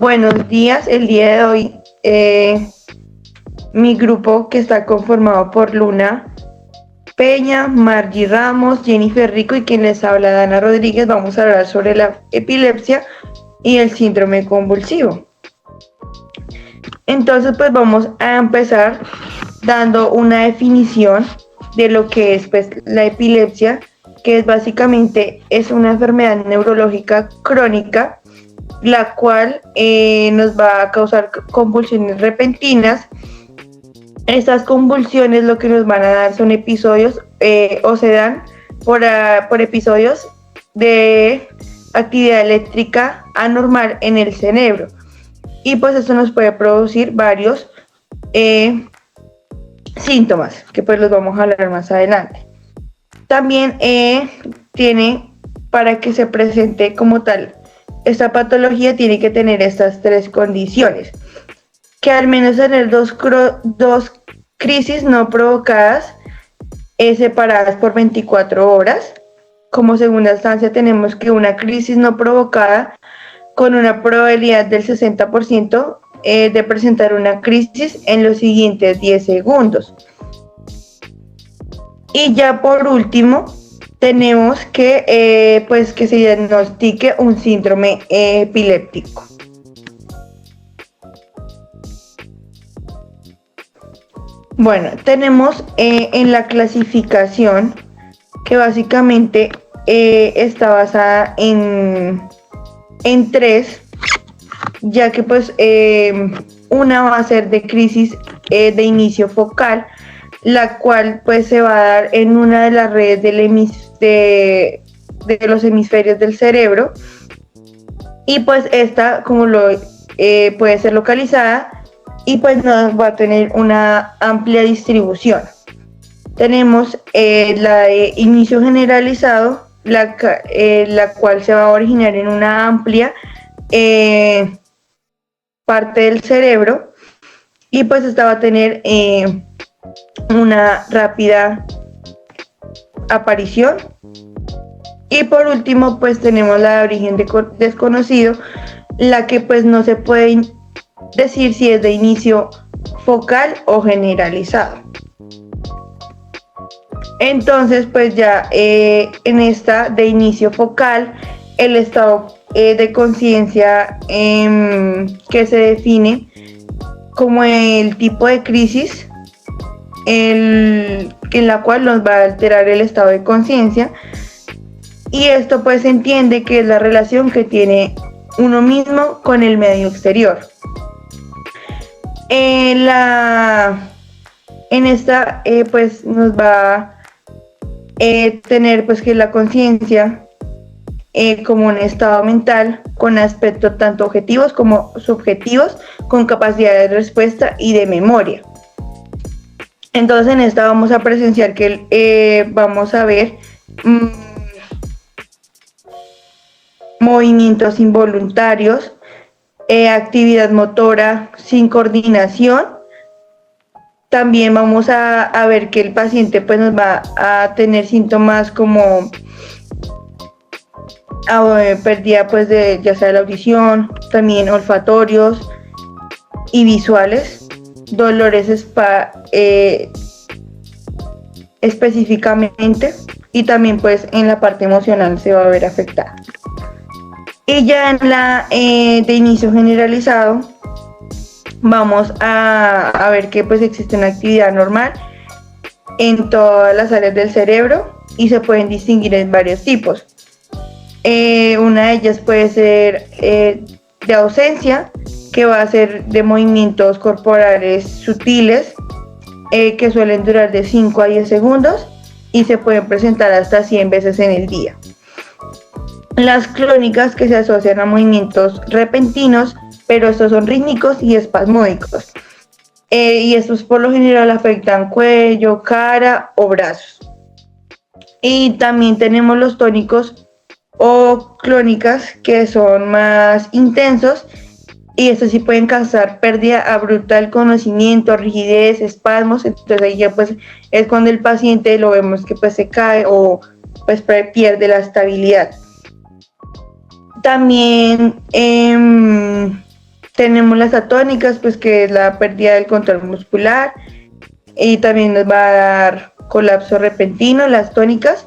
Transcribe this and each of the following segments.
Buenos días, el día de hoy mi grupo que está conformado por Luna Peña, Margie Ramos, Jennifer Rico y quien les habla Dana Rodríguez, vamos a hablar sobre la epilepsia y el síndrome convulsivo. Entonces pues vamos a empezar dando una definición de lo que es pues, la epilepsia, que es básicamente es una enfermedad neurológica crónica la cual nos va a causar convulsiones repentinas. Estas convulsiones lo que nos van a dar son episodios o se dan por episodios de actividad eléctrica anormal en el cerebro. Y pues eso nos puede producir varios síntomas que pues los vamos a hablar más adelante. También tiene, para que se presente como tal esta patología, tiene que tener estas tres condiciones: que al menos tener dos crisis no provocadas separadas por 24 horas. Como segunda instancia tenemos que una crisis no provocada con una probabilidad del 60% de presentar una crisis en los siguientes 10 segundos. Y ya por último tenemos que pues que se diagnostique un síndrome epiléptico. Bueno, tenemos en la clasificación que básicamente está basada en tres, ya que pues una va a ser de crisis de inicio focal, la cual pues se va a dar en una de las redes de los hemisferios del cerebro, y pues esta como puede ser localizada y pues no va a tener una amplia distribución. Tenemos la de inicio generalizado, la cual se va a originar en una amplia parte del cerebro, y pues esta va a tener una rápida aparición. Y por último pues tenemos la de origen desconocido, la que pues no se puede decir si es de inicio focal o generalizado. Entonces pues ya en esta de inicio focal, el estado de conciencia que se define como el tipo de crisis en la cual nos va a alterar el estado de conciencia, y esto pues se entiende que es la relación que tiene uno mismo con el medio exterior. En esta pues nos va a tener pues que la conciencia como un estado mental con aspectos tanto objetivos como subjetivos, con capacidad de respuesta y de memoria. Entonces en esta vamos a presenciar que vamos a ver movimientos involuntarios, actividad motora sin coordinación. También vamos a ver que el paciente pues nos va a tener síntomas como pérdida pues de ya sea la audición, también olfatorios y visuales, dolores específicamente, y también pues en la parte emocional se va a ver afectada. Y ya en la de inicio generalizado vamos a ver que pues existe una actividad normal en todas las áreas del cerebro y se pueden distinguir en varios tipos. Una de ellas puede ser de ausencia, que va a ser de movimientos corporales sutiles que suelen durar de 5 a 10 segundos y se pueden presentar hasta 100 veces en el día. Las clónicas, que se asocian a movimientos repentinos, pero estos son rítmicos y espasmódicos. Y estos por lo general afectan cuello, cara o brazos. Y también tenemos los tónicos o clónicas, que son más intensos, y estos sí pueden causar pérdida abrupta del conocimiento, rigidez, espasmos. Entonces ahí ya pues es cuando el paciente lo vemos que pues se cae o pues pierde la estabilidad. También Tenemos las atónicas, pues que es la pérdida del control muscular y también nos va a dar colapso repentino. Las tónicas,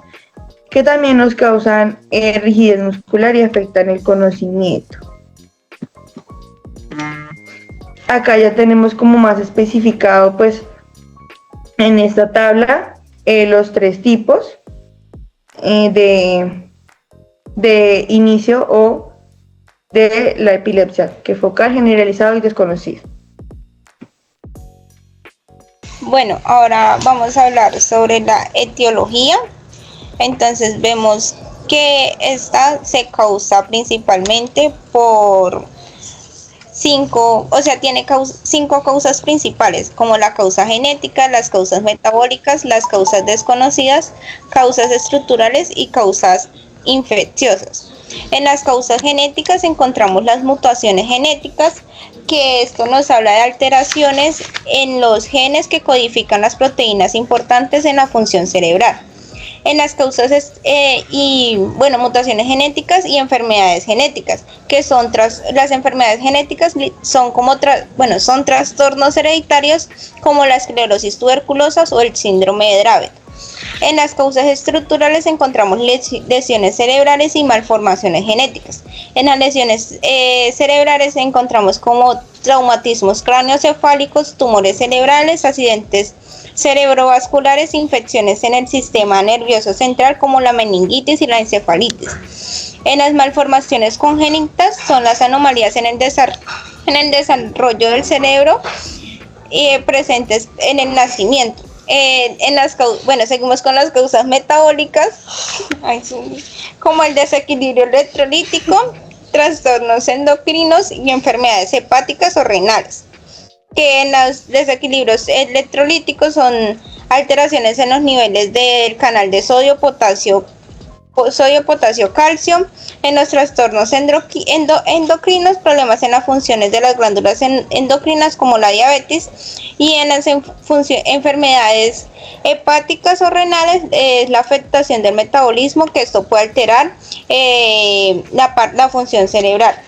que también nos causan rigidez muscular y afectan el conocimiento. Acá ya tenemos como más especificado, pues, en esta tabla, los 3 tipos de inicio o de la epilepsia, que focal, generalizado y desconocido. Bueno, ahora vamos a hablar sobre la etiología. Entonces vemos que esta se causa principalmente por tiene 5 causas principales, como la causa genética, las causas metabólicas, las causas desconocidas, causas estructurales y causas infecciosas. En las causas genéticas encontramos las mutaciones genéticas, que esto nos habla de alteraciones en los genes que codifican las proteínas importantes en la función cerebral. En las causas mutaciones genéticas y enfermedades genéticas, que son las enfermedades genéticas son son trastornos hereditarios como la esclerosis tuberculosa o el síndrome de Dravet. En las causas estructurales encontramos lesiones cerebrales y malformaciones genéticas. En las lesiones cerebrales encontramos como traumatismos craneoencefálicos, tumores cerebrales, accidentes cerebrovasculares, infecciones en el sistema nervioso central como la meningitis y la encefalitis. En las malformaciones congénitas son las anomalías en el desarrollo del cerebro presentes en el nacimiento. Seguimos con las causas metabólicas, como el desequilibrio electrolítico, trastornos endocrinos y enfermedades hepáticas o renales. Que en los desequilibrios electrolíticos son alteraciones en los niveles del canal de sodio, potasio, calcio. En los trastornos endocrinos, problemas en las funciones de las glándulas endocrinas como la diabetes, y en las enfermedades hepáticas o renales es la afectación del metabolismo, que esto puede alterar la función cerebral.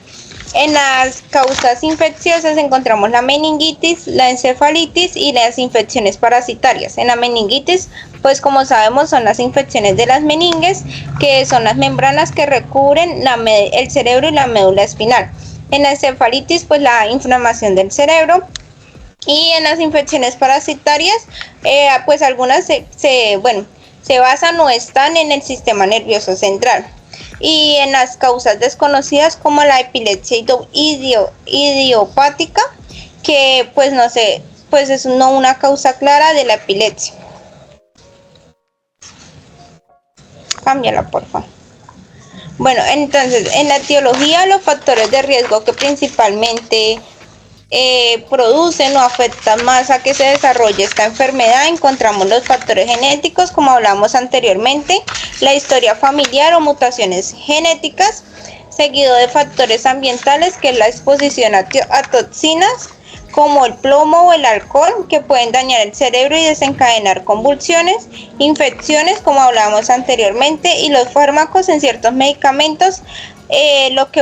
En las causas infecciosas encontramos la meningitis, la encefalitis y las infecciones parasitarias. En la meningitis, pues como sabemos, son las infecciones de las meninges, que son las membranas que recubren el cerebro y la médula espinal. En la encefalitis, pues la inflamación del cerebro. Y en las infecciones parasitarias, pues algunas se basan o están en el sistema nervioso central. Y en las causas desconocidas, como la epilepsia idiopática, que es no una causa clara de la epilepsia. Cámbiala, por favor. Bueno, entonces, en la etiología, los factores de riesgo que principalmente producen o afectan más a que se desarrolle esta enfermedad, encontramos los factores genéticos, como hablamos anteriormente, la historia familiar o mutaciones genéticas, seguido de factores ambientales, que es la exposición a toxinas como el plomo o el alcohol, que pueden dañar el cerebro y desencadenar convulsiones, infecciones, como hablábamos anteriormente, y los fármacos en ciertos medicamentos, lo que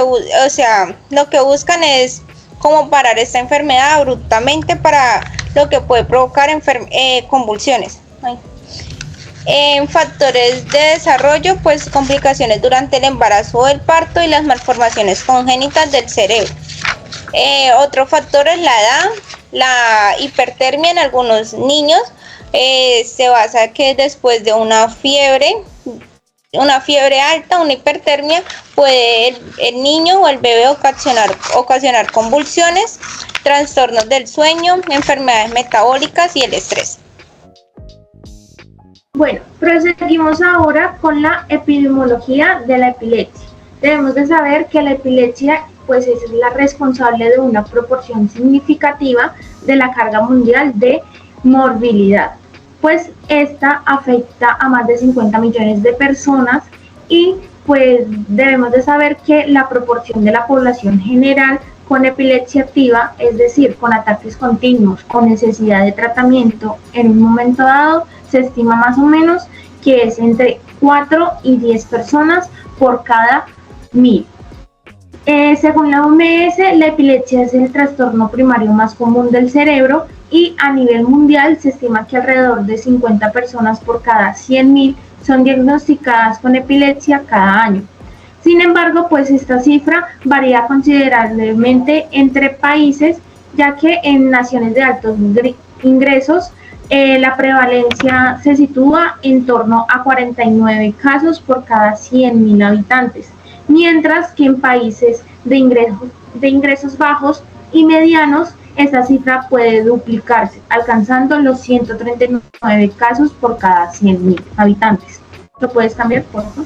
buscan es como parar esta enfermedad abruptamente, para lo que puede provocar convulsiones. En factores de desarrollo, pues complicaciones durante el embarazo o el parto y las malformaciones congénitas del cerebro. Otro factor es la edad, la hipertermia en algunos niños. Se basa que después de una fiebre alta, una hipertermia, puede el niño o el bebé ocasionar convulsiones, trastornos del sueño, enfermedades metabólicas y el estrés. Bueno, proseguimos ahora con la epidemiología de la epilepsia. Debemos de saber que la epilepsia pues es la responsable de una proporción significativa de la carga mundial de morbilidad, pues esta afecta a más de 50 millones de personas, y pues debemos de saber que la proporción de la población general con epilepsia activa, es decir, con ataques continuos, con necesidad de tratamiento en un momento dado, se estima más o menos que es entre 4 y 10 personas por cada 1000. Según la OMS, la epilepsia es el trastorno primario más común del cerebro y a nivel mundial se estima que alrededor de 50 personas por cada 100.000 son diagnosticadas con epilepsia cada año. Sin embargo, pues esta cifra varía considerablemente entre países, ya que en naciones de altos ingresos la prevalencia se sitúa en torno a 49 casos por cada 100.000 habitantes, mientras que en países de ingresos bajos y medianos esta cifra puede duplicarse, alcanzando los 139 casos por cada 100.000 habitantes. ¿Lo puedes cambiar, por favor?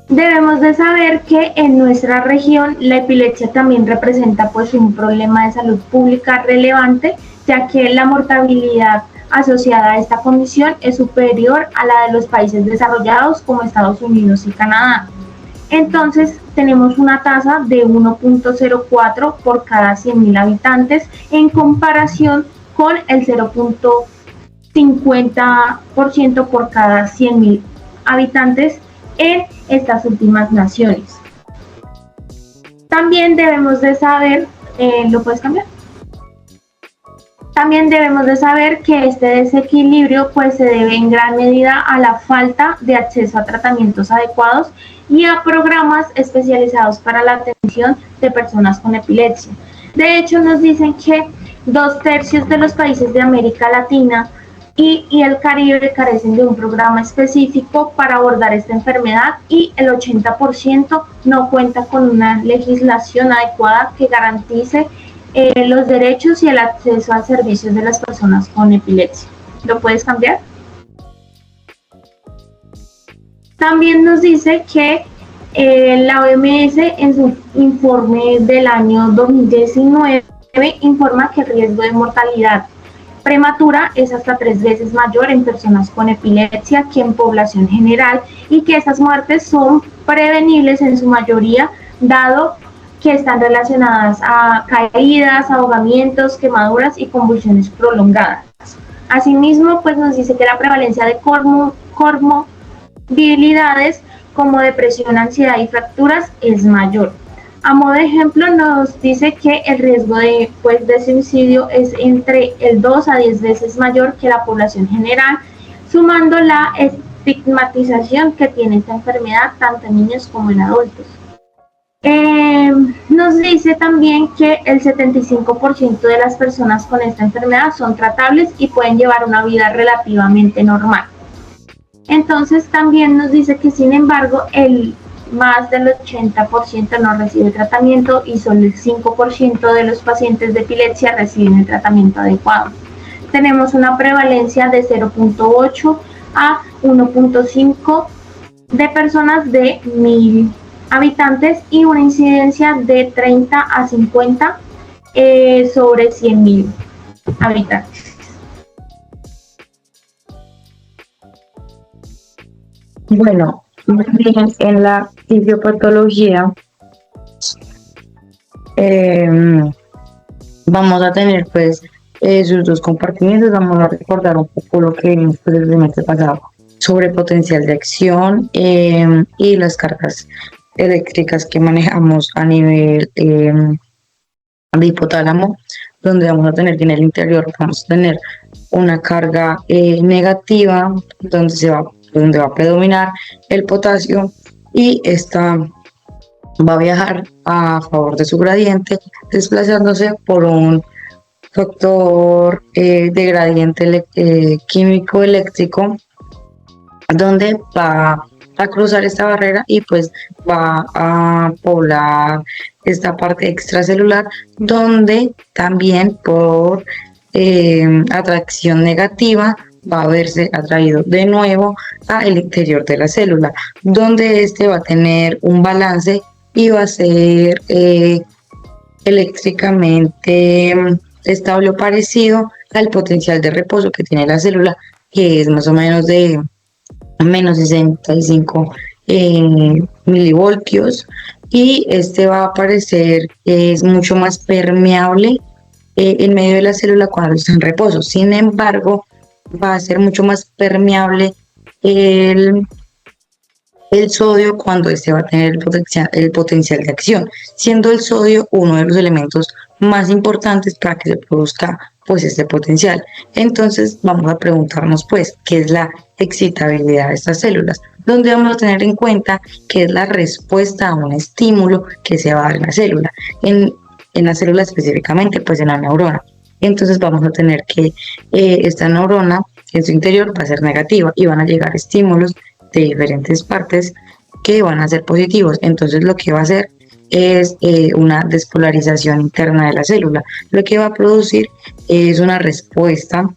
Debemos de saber que en nuestra región la epilepsia también representa pues un problema de salud pública relevante, ya que la mortalidad asociada a esta condición es superior a la de los países desarrollados como Estados Unidos y Canadá. Entonces tenemos una tasa de 1.04 por cada 100.000 habitantes en comparación con el 0.50% por cada 100.000 habitantes en estas últimas naciones. También debemos de saber, ¿lo puedes cambiar? También debemos de saber que este desequilibrio pues se debe en gran medida a la falta de acceso a tratamientos adecuados y a programas especializados para la atención de personas con epilepsia. De hecho, nos dicen que 2/3 de los países de América Latina y el Caribe carecen de un programa específico para abordar esta enfermedad y el 80% no cuenta con una legislación adecuada que garantice los derechos y el acceso a servicios de las personas con epilepsia. ¿Lo puedes cambiar? También nos dice que la OMS en su informe del año 2019 informa que el riesgo de mortalidad prematura es hasta 3 veces mayor en personas con epilepsia que en población general y que esas muertes son prevenibles en su mayoría, dado que están relacionadas a caídas, ahogamientos, quemaduras y convulsiones prolongadas. Asimismo, pues nos dice que la prevalencia de comorbilidades como depresión, ansiedad y fracturas es mayor. A modo de ejemplo, nos dice que el riesgo de suicidio es entre el 2 a 10 veces mayor que la población general, sumando la estigmatización que tiene esta enfermedad tanto en niños como en adultos. Nos dice también que el 75% de las personas con esta enfermedad son tratables y pueden llevar una vida relativamente normal. Entonces también nos dice que sin embargo más del 80% no recibe tratamiento y solo el 5% de los pacientes de epilepsia reciben el tratamiento adecuado. Tenemos una prevalencia de 0.8 a 1.5 de personas de 1.000 habitantes y una incidencia de 30 a 50 sobre 100.000 habitantes. Bueno, en la fisiopatología vamos a tener pues sus dos compartimientos. Vamos a recordar un poco lo que vimos pues, el semestre pasado sobre potencial de acción y las cargas eléctricas que manejamos a nivel de hipotálamo, donde vamos a tener que en el interior vamos a tener una carga negativa donde va a predominar el potasio y esta va a viajar a favor de su gradiente, desplazándose por un factor de gradiente químico eléctrico, donde va a cruzar esta barrera y pues va a poblar esta parte extracelular, donde también por atracción negativa va a verse atraído de nuevo al interior de la célula, donde este va a tener un balance y va a ser eléctricamente estable o parecido al potencial de reposo que tiene la célula, que es más o menos de menos 65 milivoltios, y este va a parecer que es mucho más permeable en medio de la célula cuando está en reposo. Sin embargo, va a ser mucho más permeable el el sodio cuando este va a tener el potencial de acción, siendo el sodio uno de los elementos más importantes para que se produzca pues este potencial. Entonces vamos a preguntarnos pues qué es la excitabilidad de estas células, donde vamos a tener en cuenta que es la respuesta a un estímulo que se va a dar en la célula, en la célula específicamente pues en la neurona. Entonces vamos a tener que esta neurona en su interior va a ser negativa y van a llegar estímulos de diferentes partes que van a ser positivos. Entonces lo que va a hacer es una despolarización interna de la célula. Lo que va a producir es una respuesta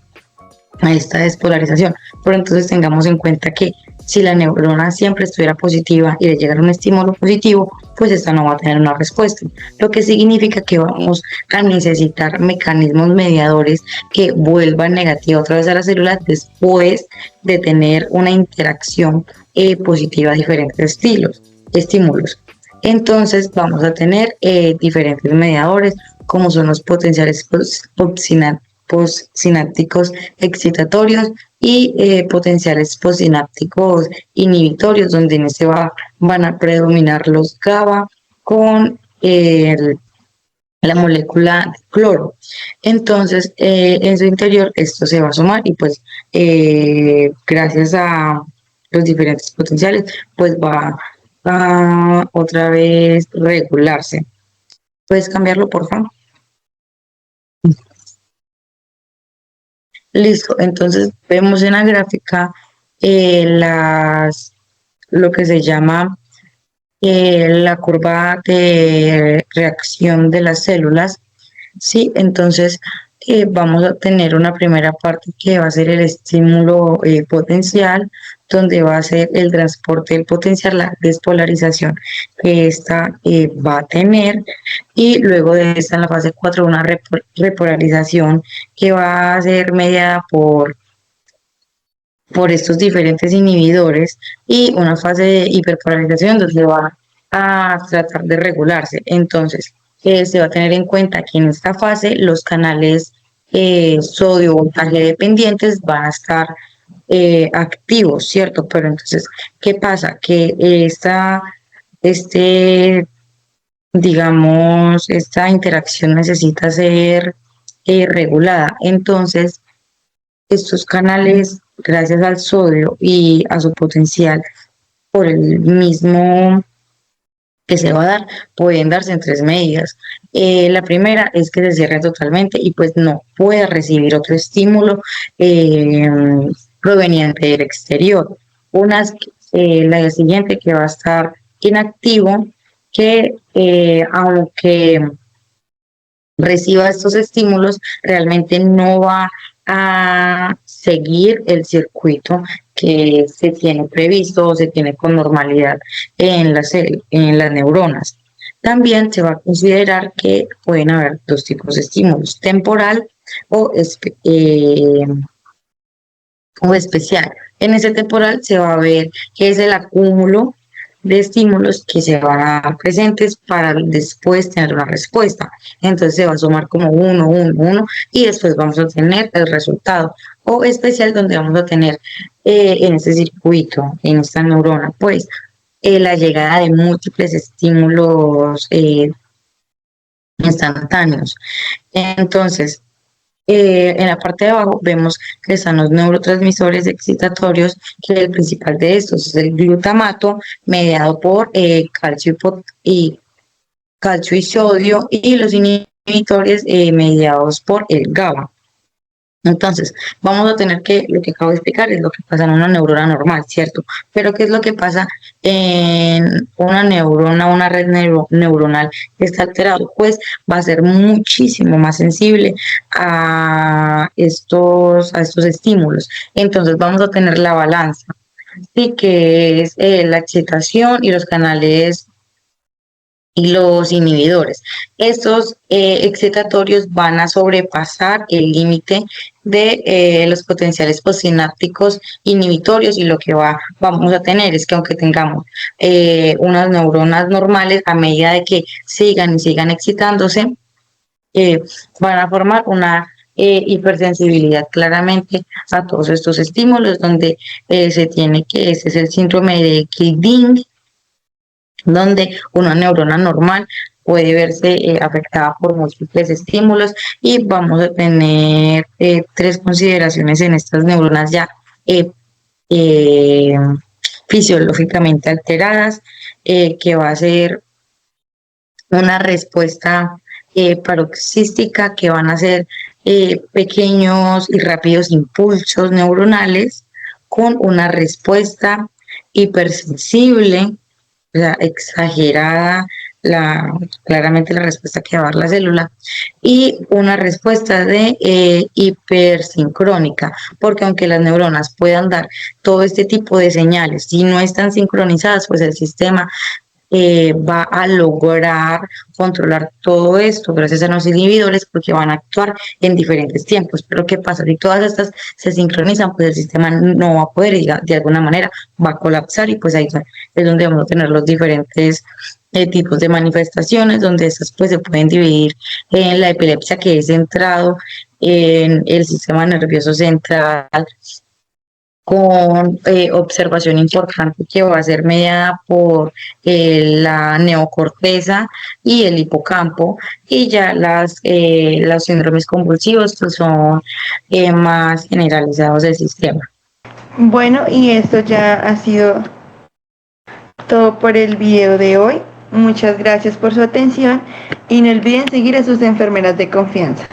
a esta despolarización. Pero entonces tengamos en cuenta que si la neurona siempre estuviera positiva y le llegara un estímulo positivo, pues esta no va a tener una respuesta, lo que significa que vamos a necesitar mecanismos mediadores que vuelvan negativa otra vez a la célula después de tener una interacción positiva a diferentes estímulos. Entonces vamos a tener diferentes mediadores como son los potenciales postsinápticos excitatorios y potenciales postsinápticos inhibitorios, donde en este van a predominar los GABA con la molécula de cloro. Entonces, en su interior esto se va a sumar y pues gracias a los diferentes potenciales, pues va a otra vez regularse. ¿Puedes cambiarlo, por favor? Listo, entonces vemos en la gráfica lo que se llama la curva de reacción de las células, ¿sí? Entonces vamos a tener una primera parte que va a ser el estímulo potencial, donde va a ser el transporte del potencial, la despolarización que esta va a tener, y luego de esta en la fase 4 una repolarización que va a ser mediada por estos diferentes inhibidores y una fase de hiperpolarización donde va a tratar de regularse. Entonces, se va a tener en cuenta que en esta fase los canales sodio voltaje dependientes van a estar activos, ¿cierto? Pero entonces, ¿qué pasa? Que digamos, esta interacción necesita ser regulada. Entonces, estos canales, gracias al sodio y a su potencial por el mismo que se va a dar, pueden darse en tres medidas. La primera es que se cierre totalmente y pues no puede recibir otro estímulo proveniente del exterior. La siguiente que va a estar inactivo, que aunque reciba estos estímulos, realmente no va a seguir el circuito que se tiene previsto o se tiene con normalidad en las neuronas. También se va a considerar que pueden haber dos tipos de estímulos, temporal o especial. En ese temporal se va a ver que es el acúmulo de estímulos que se van a dar presentes para después tener una respuesta. Entonces se va a sumar como uno y después vamos a tener el resultado. O especial, donde vamos a tener en este circuito, en esta neurona, pues la llegada de múltiples estímulos instantáneos. Entonces, en la parte de abajo vemos que están los neurotransmisores excitatorios, que el principal de estos es el glutamato, mediado por calcio y sodio, y los inhibidores mediados por el GABA. Entonces, vamos a tener que, lo que acabo de explicar es lo que pasa en una neurona normal, ¿cierto? Pero ¿qué es lo que pasa en una neurona, una red neuronal que está alterado? Pues va a ser muchísimo más sensible a estos estímulos. Entonces, vamos a tener la balanza, ¿sí? Que es la excitación y los canales y los inhibidores. Estos excitatorios van a sobrepasar el límite de los potenciales postsinápticos inhibitorios, y lo que vamos a tener es que aunque tengamos unas neuronas normales, a medida de que sigan excitándose, van a formar una hipersensibilidad claramente a todos estos estímulos, donde este es el síndrome de Kidd-Ding, donde una neurona normal puede verse afectada por múltiples estímulos, y vamos a tener tres consideraciones en estas neuronas ya eh, fisiológicamente alteradas, que va a ser una respuesta paroxística, que van a ser pequeños y rápidos impulsos neuronales con una respuesta hipersensible, o sea, exagerada, claramente la respuesta que va a dar la célula, y una respuesta de hipersincrónica, porque aunque las neuronas puedan dar todo este tipo de señales, si no están sincronizadas, pues el sistema va a lograr controlar todo esto gracias a los inhibidores, porque van a actuar en diferentes tiempos. Pero ¿qué pasa? Si todas estas se sincronizan, pues el sistema no va a poder, y de alguna manera va a colapsar, y pues ahí es donde vamos a tener los diferentes tipos de manifestaciones, donde estas pues se pueden dividir en la epilepsia, que es centrado en el sistema nervioso central, con observación importante que va a ser mediada por la neocorteza y el hipocampo, y ya los síndromes convulsivos pues son más generalizados del sistema. Bueno, y esto ya ha sido todo por el video de hoy. Muchas gracias por su atención y no olviden seguir a sus enfermeras de confianza.